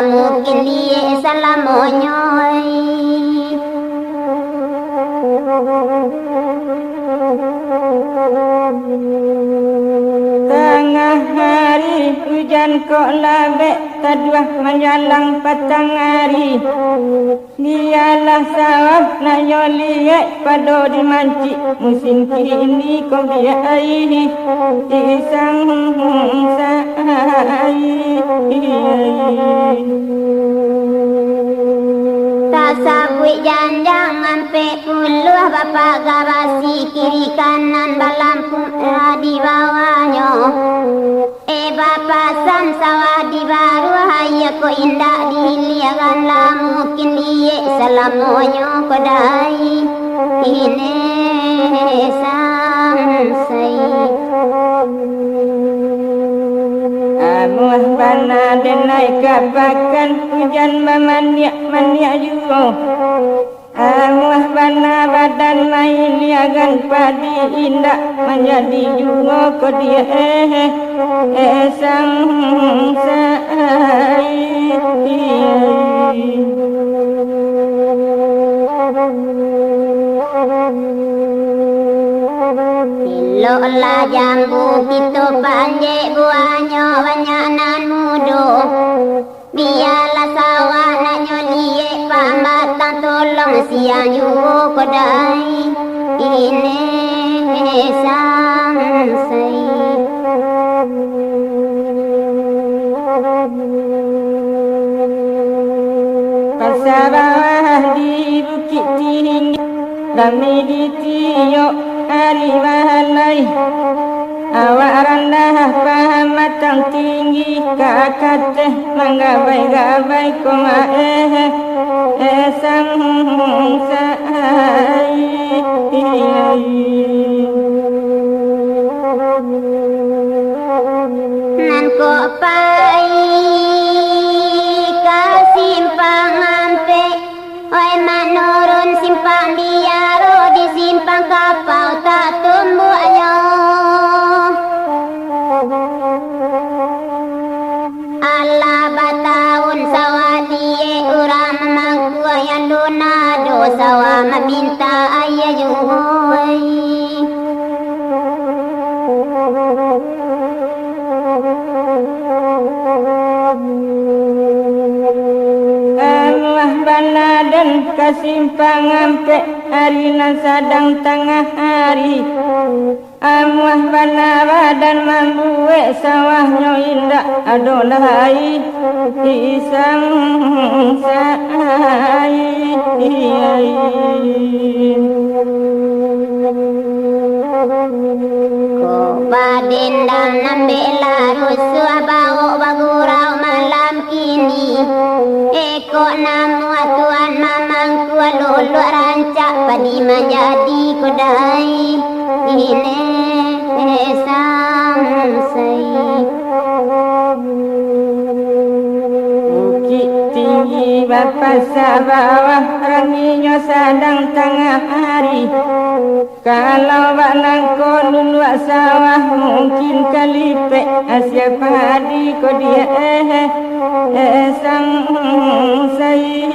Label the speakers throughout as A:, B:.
A: mungkin dia salamonyoy.
B: Tengah hari hujan kok labek taduah menyalang patang hari. Dialah sawah nayo liat pado dimancik musim kini kau dia air isang sai.
A: Tasabui janjang ampe puluh bapak garasi kiri kanan balampung di bawahnya. Bapak san sawah di baru haya ko indah diliagan lah mungkin dia salamonyo kodai ini samsai.
B: Amuah bana denai kapakan hujan mania juga. Amuah bana badan main liagan padi indah menjadi juga ko dia sang sai.
A: Lola jambu kita panjek buahnya banyak nan mudo. Biarlah sawah nak nyoliek pambatan tolong siang juga kodai ini samsai.
B: Pasar bawah di bukit tinggi kami di tiok hari mahalai. Awak rendah paham matang tinggi kakak teh menggabai-gabai koma sang sai.
A: Nan kok pai ka simpang ampe oi manurun simpang biaro di simpang kapau tak tumbuhnya. Allah batahun sawadi urang memangku yang lunado sawah meminta ayah juhoi.
B: Allah bana dan kasimpang ampe hari nan sadang tengah hari. Amuah bana badan mambuek sawahnya indah adolai isang sai.
A: Ko badendang nambela rusua bau bagurau malam kini. Eko namu tuan mamang tua lulu rancak padi menjadi kodai ini samsai.
B: Bukit tinggi bapa bawah ranginya sadang tengah hari. Kalau balangko lulu sawah mungkin kalipe asia padi ko dia sang sai.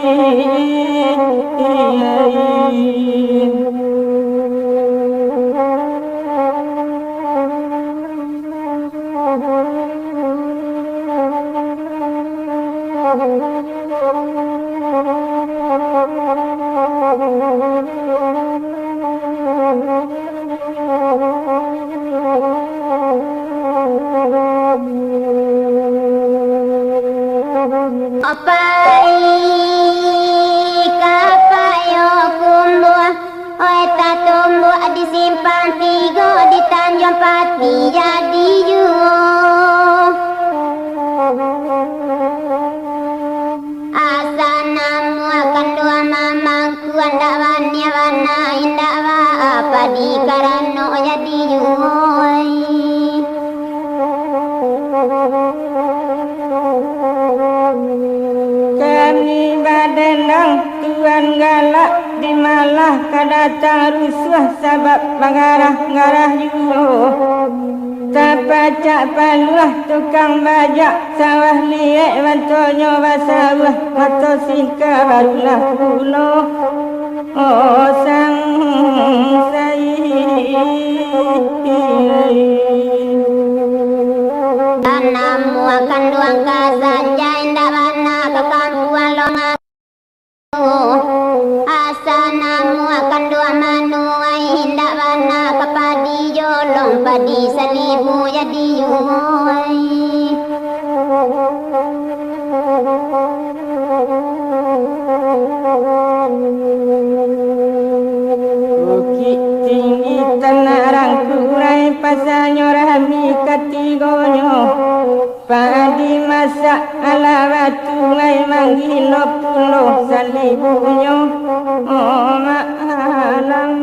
A: Apai kapayo kumbuah oi tak tumbuh di simpang tiga di Tanjung Pati jadi juo. Asa namu akan dua mamangku anda wanya wana indah wa apa di karano jadi juo.
B: Kami badenang tuan galak di malah kada rusuh sebab mengarah-ngarah juga. Tapacak paluah tukang bajak sawah liek bantonyo basawah atau singka barulah kuno oh sang
A: Tanamu akan duang kasaja indah mana kekampuan longa asanamu akan dua manuai indah mana kepadi jolong padi selibu jadi yuai
B: Bukit tinggi tanarang kurai pasanyo rami katigonyo padi masak ala batu ngai manggilo pulo salibunyo oh maalang